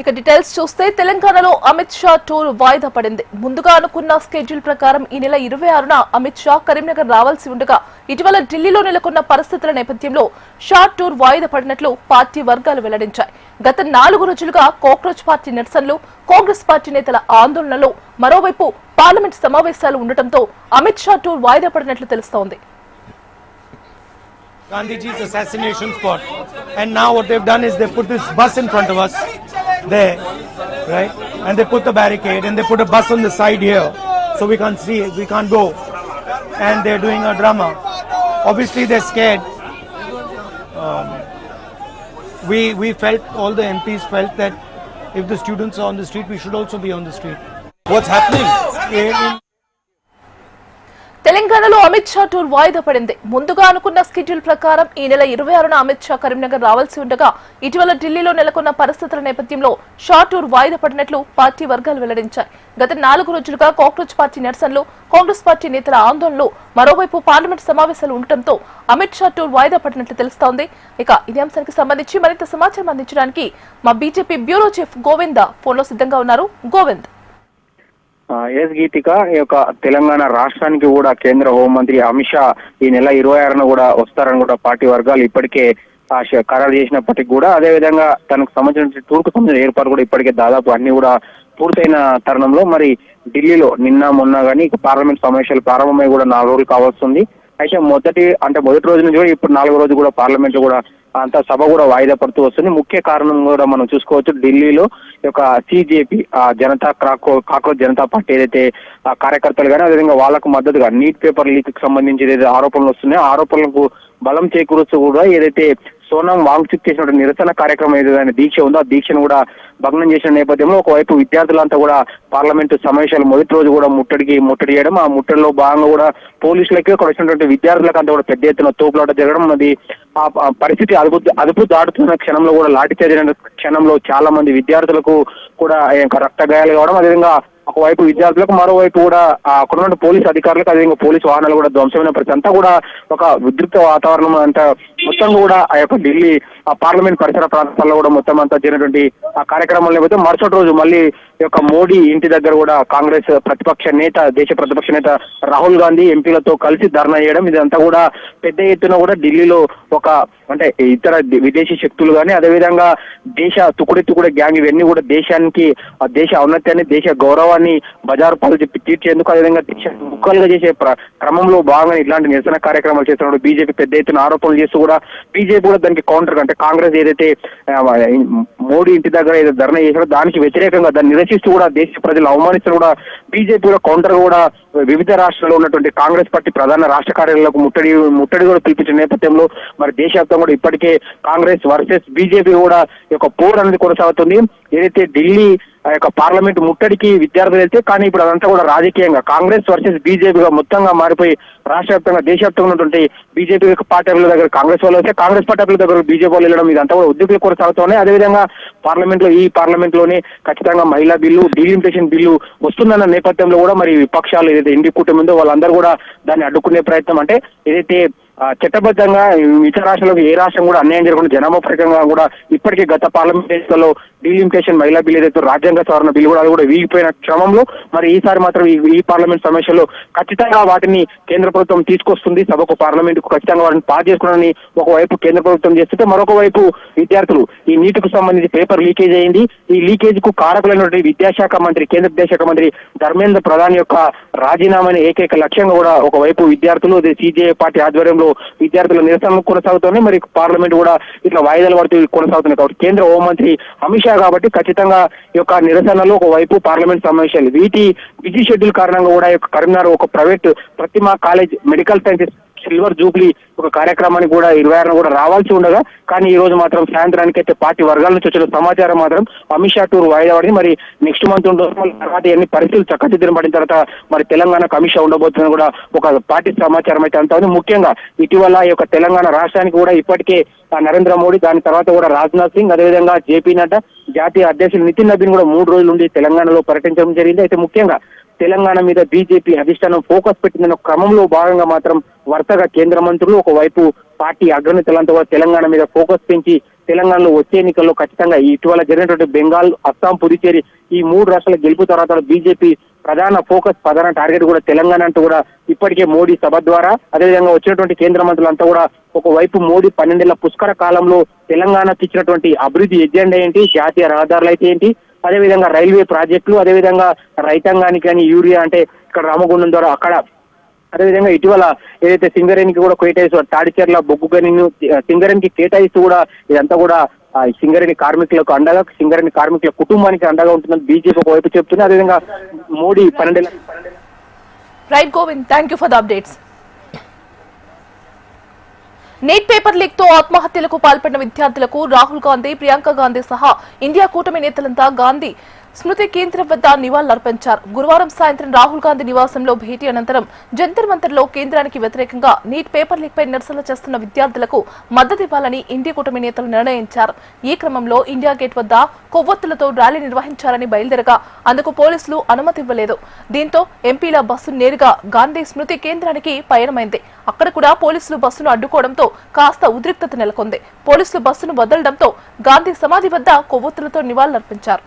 ఇక డీటెయిల్స్ చూస్తే తెలంగాణలో అమిత్ షా టూర్ వాయిదా పడింది. ముందుగా అనుకున్న స్కెడ్యూల్ ప్రకారం ఈ నెల 26న అమిత్ షా కరీంనగర్ రావాల్సి ఉండగా ఇటీవల ఢిల్లీలో నెలకొన్న పరిస్థితుల నేపథ్యంలో షా టూర్ వాయిదా పడినట్లు పార్టీ వర్గాలు వెల్లడించాయి. గత 4 రోజులుగా కాక్రోచ్ పార్టీ నిరసనలు, కాంగ్రెస్ పార్టీ నేతల ఆందోళనలు, మరోవైపు పార్లమెంట్ సమావేశాలు ఉండటంతో అమిత్ షా టూర్ వాయిదా పడినట్లు తెలుస్తోంది. Gandhiji's assassination spot, and now what they've done is they put this bus in front of us there, right, and they put the barricade and they put a bus on the side here so we can't see it, we can't go, and they're doing a drama. Obviously they're scared. We felt, all the MPs felt that if the students are on the street, we should also be on the street. What's happening? తెలంగాణలో Amit Shah tour వాయిదా పడింది. ముందుగా అనుకున్న schedule ప్రకారం ఈ నెల 26న అమిత్ షా కరీంనగర్ రావాల్సి ఉండగా ఇటీవల ఢిల్లీలో నెలకొన్న పరిస్థితుల నేపథ్యంలో షా టూర్ వాయిదా పడినట్లు పార్టీ వర్గాలు వెల్లడించాయి. గత 4 రోజులుగా కాక్రోచ్ పార్టీ నిరసనలు, కాంగ్రెస్ పార్టీ నేతల ఆందోళనలు, మరోవైపు పార్లమెంట్ సమావేశాలు ఉండటంతో అమిత్ షా టూర్ వాయిదా పడినట్లు తెలుస్తోంది. ఇక ఇదే అంశానికి సంబంధించి మరింత సమాచారం అందించడానికి మా బీజేపీ బ్యూరో చీఫ్ గోవింద ఫోన్లో సిద్ధంగా ఉన్నారు. గోవింద్. ఎస్ గీతిక, ఈ యొక్క తెలంగాణ రాష్ట్రానికి కూడా కేంద్ర హోంమంత్రి అమిత్ షా ఈ నెల 26న కూడా వస్తారని కూడా పార్టీ వర్గాలు ఇప్పటికే ఖరారు చేసినప్పటికీ కూడా, అదే విధంగా తనకు సంబంధించిన టూర్ కు సంబంధించిన ఏర్పాటు కూడా ఇప్పటికే దాదాపు అన్ని కూడా పూర్తయిన తరుణంలో మరి ఢిల్లీలో నిన్న మొన్న కానీ పార్లమెంట్ సమావేశాలు ప్రారంభమై కూడా 4 రోజులు కావస్తుంది. అయితే మొదటి రోజు నుంచి కూడా ఇప్పుడు 4వ రోజు కూడా పార్లమెంట్ కూడా అంత సభ కూడా వాయిదా పడుతూ వస్తుంది. ముఖ్య కారణం కూడా మనం చూసుకోవచ్చు, ఢిల్లీలో యొక్క సిజేపీ కాక్రోచ్ జనతా పార్టీ ఏదైతే కార్యకర్తలు కానీ అదేవిధంగా వాళ్ళకు మద్దతుగా నీట్ పేపర్ లీక్ కి సంబంధించి ఏదైతే ఆరోపణలు వస్తున్నాయో ఆరోపణలకు బలం చేకూరుస్తూ కూడా ఏదైతే సోనం వాంగ్చుక్ చేసినటువంటి నిరసన కార్యక్రమం ఏదైతే దీక్ష ఉందో ఆ దీక్షను కూడా భగ్నం చేసిన నేపథ్యంలో ఒకవైపు విద్యార్థులంతా కూడా పార్లమెంటు సమావేశాలు మొదటి రోజు కూడా ముట్టడి చేయడం, ఆ ముట్టడిలో భాగంగా కూడా పోలీసులకి అక్కడ వచ్చినటువంటి విద్యార్థులకు అంతా కూడా పెద్ద ఎత్తున తోపులాట జరగడం, అది ఆ పరిస్థితి అదుపు దాటుతున్న క్షణంలో కూడా లాఠీ చార్జ్ క్షణంలో చాలా మంది విద్యార్థులకు కూడా రక్త గాయాలు కావడం, అదేవిధంగా ఒకవైపు విద్యార్థులకు మరోవైపు కూడా అక్కడ ఉన్న పోలీసు అధికారులకు అదేవిధంగా పోలీసు వాహనాలు కూడా ధ్వంసమైన పరిస్థితి అంతా కూడా ఒక ఉద్రిక్త వాతావరణం అంతా మొత్తం కూడా ఆ యొక్క ఢిల్లీ పార్లమెంట్ పరిసర ప్రాంతాల్లో కూడా మొత్తం అంతా జరిగినటువంటి ఆ కార్యక్రమాలు లేకపోతే మరుసటి రోజు మళ్ళీ ఈ యొక్క మోడీ ఇంటి దగ్గర కూడా కాంగ్రెస్ దేశ ప్రతిపక్ష నేత రాహుల్ గాంధీ ఎంపీలతో కలిసి ధర్నా చేయడం, ఇదంతా కూడా పెద్ద ఎత్తున కూడా ఢిల్లీలో ఒక అంటే ఇతర విదేశీ శక్తులు కానీ అదేవిధంగా దేశ తుకుడే గ్యాంగ్ ఇవన్నీ కూడా దేశానికి దేశ ఔన్నత్యాన్ని దేశ గౌరవాన్ని బజారు పాలు చెప్పి తీర్చేందుకు అదేవిధంగా దేశాన్ని ముక్కలుగా చేసే క్రమంలో భాగంగా ఇట్లాంటి నిరసన కార్యక్రమాలు చేస్తున్నప్పుడు బీజేపీ పెద్ద ఎత్తున ఆరోపణలు చేస్తూ కూడా బీజేపీ కూడా దానికి కౌంటర్ అంటే కాంగ్రెస్ ఏదైతే మోడీ ఇంటి దగ్గర ఏదైతే ధర్నా చేశారో దానికి వ్యతిరేకంగా దాన్ని నిరసిస్తూ కూడా దేశ ప్రజలు అవమానిస్తూ కూడా బీజేపీ కూడా కౌంటర్ కూడా వివిధ రాష్ట్రాల్లో ఉన్నటువంటి కాంగ్రెస్ పార్టీ ప్రధాన రాష్ట్ర కార్యాలయాలకు ముట్టడి కూడా పిలిపించిన నేపథ్యంలో మరి దేశవ్యాప్తంగా కూడా ఇప్పటికే కాంగ్రెస్ వర్సెస్ బీజేపీ కూడా యొక్క పోర్ అనేది కొనసాగుతుంది. ఏదైతే ఢిల్లీ ఆ యొక్క పార్లమెంట్ ముట్టడికి విద్యార్థులు వెళ్తే కానీ ఇప్పుడు అదంతా కూడా రాజకీయంగా కాంగ్రెస్ వర్సెస్ బీజేపీగా మొత్తంగా మారిపోయి రాష్ట్ర వ్యాప్తంగా దేశవ్యాప్తంగా ఉన్నటువంటి బీజేపీ పార్టీ అభ్యర్థుల దగ్గర కాంగ్రెస్ వాళ్ళు వస్తే కాంగ్రెస్ పార్టీ అభ్యర్థుల దగ్గర బీజేపీ వాళ్ళు వెళ్ళడం ఇదంతా కూడా ఉద్యోగులు కొనసాగుతున్నాయి. అదేవిధంగా పార్లమెంట్ లోనే ఖచ్చితంగా మహిళా బిల్లు, డీలిమిటేషన్ బిల్లు వస్తుందన్న నేపథ్యంలో కూడా మరి విపక్షాలు ఏదైతే ఇండి కూటమి ఉందో వాళ్ళందరూ కూడా దాన్ని అడ్డుకునే ప్రయత్నం అంటే ఏదైతే చట్టబద్ధంగా ఇతర రాష్ట్రాలకు ఏ రాష్ట్రం కూడా అన్యాయం జరగకుండా జనాభా ప్రకంగా కూడా ఇప్పటికే గత పార్లమెంట్ ఎన్నికల్లో డీలిమిటేషన్ మహిళా బిల్ ఏదైతే రాజ్యాంగ సవరణ బిల్లు కూడా అది కూడా వీగిపోయిన క్రమంలో మరి ఈసారి మాత్రం ఈ పార్లమెంట్ సమావేశంలో ఖచ్చితంగా వాటిని కేంద్ర ప్రభుత్వం తీసుకొస్తుంది. సభకు పార్లమెంట్ కు ఖచ్చితంగా వాటిని పాస్ చేసుకోవడాన్ని ఒకవైపు కేంద్ర ప్రభుత్వం చేస్తుంటే మరొక వైపు విద్యార్థులు ఈ నీటికి సంబంధించి పేపర్ లీకేజ్ అయింది. ఈ లీకేజ్ కు కారకులైనటువంటి కేంద్ర విద్యాశాఖ మంత్రి ధర్మేంద్ర ప్రధాన్ యొక్క రాజీనామాని ఏకైక లక్ష్యంగా కూడా ఒకవైపు విద్యార్థులు సిజేఏ పార్టీ ఆధ్వర్యంలో విద్యార్థుల నిరసనలు కొనసాగుతున్నాయి. మరి పార్లమెంట్ కూడా ఇట్లా వాయిదాలు పడుతూ కొనసాగుతున్నాయి కాబట్టి కేంద్ర హోంమంత్రి అమిత్ షా కాబట్టి ఖచ్చితంగా ఈ యొక్క నిరసనలు ఒకవైపు పార్లమెంట్ సమావేశాలు వీటి బిజీ షెడ్యూల్ కారణంగా కూడా కరీంనగర్ ఒక private Pratima college medical sciences silver jubilee ఒక కార్యక్రమానికి కూడా 26న కూడా రావాల్సి ఉండగా కానీ ఈ రోజు మాత్రం సాయంత్రానికి అయితే పార్టీ వర్గాల నుంచి వచ్చిన సమాచారం మాత్రం అమిత్ షా టూర్ వాయిదా పడింది. మరి నెక్స్ట్ మంత్ తర్వాత ఎన్ని పరిస్థితులు చక్కదిద్దడం పడిన తర్వాత మరి తెలంగాణకు అమిత్ షా ఉండబోతుందని కూడా ఒక పార్టీ సమాచారం అయితే అంతా ఉంది. ముఖ్యంగా ఇటీవల ఈ యొక్క తెలంగాణ రాష్ట్రానికి కూడా ఇప్పటికే నరేంద్ర మోడీ దాని తర్వాత కూడా రాజ్నాథ్ సింగ్ అదేవిధంగా జేపీ నడ్డా జాతీయ అధ్యక్షులు నితిన్ నబీన్ కూడా 3 రోజుల నుండి తెలంగాణలో పర్యటించడం జరిగింది. అయితే ముఖ్యంగా తెలంగాణ మీద బీజేపీ అధిష్టానం ఫోకస్ పెట్టిన క్రమంలో భాగంగా మాత్రం వరుసగా కేంద్ర మంత్రులు ఒకవైపు పార్టీ అగ్రనేతలంతా కూడా తెలంగాణ మీద ఫోకస్ పెంచి తెలంగాణలో వచ్చే ఎన్నికల్లో ఖచ్చితంగా ఇటీవల జరిగినటువంటి బెంగాల్, అస్సాం, పుదుచ్చేరి ఈ 3 రాష్ట్రాల గెలుపు తర్వాత బీజేపీ ప్రధాన టార్గెట్ కూడా తెలంగాణ అంటూ కూడా ఇప్పటికే మోడీ సభ ద్వారా అదేవిధంగా వచ్చినటువంటి కేంద్ర మంత్రులంతా కూడా ఒకవైపు మోడీ 12 ఏళ్ల పుష్కర కాలంలో తెలంగాణకు ఇచ్చినటువంటి అభివృద్ధి ఎజెండా ఏంటి, జాతీయ రహదారులు అయితే ఏంటి, అదేవిధంగా రైల్వే ప్రాజెక్టులు, అదేవిధంగా రైతాంగానికి కానీ యూరియా అంటే ఇక్కడ రామగుండం ద్వారా అక్కడ, అదేవిధంగా ఇటీవల ఏదైతే సింగరేణికి కూడా కేటాయిస్తూ తాడిచెర్ల బొగ్గు గనిని సింగరేణికి కేటాయిస్తూ కూడా ఇదంతా కూడా సింగరేణి కార్మికులకు అండగా, సింగరేణి కార్మికుల కుటుంబానికి అండగా ఉంటుందని బీజేపీ ఒకవైపు చెప్తుంది. అదేవిధంగా Modi 12 right Govind, thank you for the updates. Neat paper leak తో ఆత్మహత్యలకు పాల్పడిన విద్యార్థులకు రాహుల్ గాంధీ, ప్రియాంక గాంధీ సహా ఇండియా కూటమి నేతలంతా గాంధీ స్మృతి కేంద్రం వద్ద నివాళులర్పించారు. గురువారం సాయంత్రం రాహుల్ గాంధీ నివాసంలో భేటీ అనంతరం జంతర్ మంతర్లో కేంద్రానికి వ్యతిరేకంగా నీట్ పేపర్ లీక్ పై నిరసన చేస్తున్న విద్యార్థులకు మద్దతివ్వాలని ఇండియా కూటమి నేతలు నిర్ణయించారు. ఈ క్రమంలో ఇండియా గేట్ వద్ద కొవ్వొత్తులతో ర్యాలీ నిర్వహించాలని బయలుదేరగా అందుకు పోలీసులు అనుమతి ఇవ్వలేదు. దీంతో ఎంపీల బస్సు నేరుగా గాంధీ స్మృతి కేంద్రానికి పయనమైంది. అక్కడ కూడా పోలీసులు బస్సును అడ్డుకోవడంతో కాస్త ఉద్రిక్తత నెలకొంది. పోలీసులు బస్సును వదలడంతో గాంధీ సమాధి వద్ద కొవ్వొత్తులతో నివాళులర్పించారు.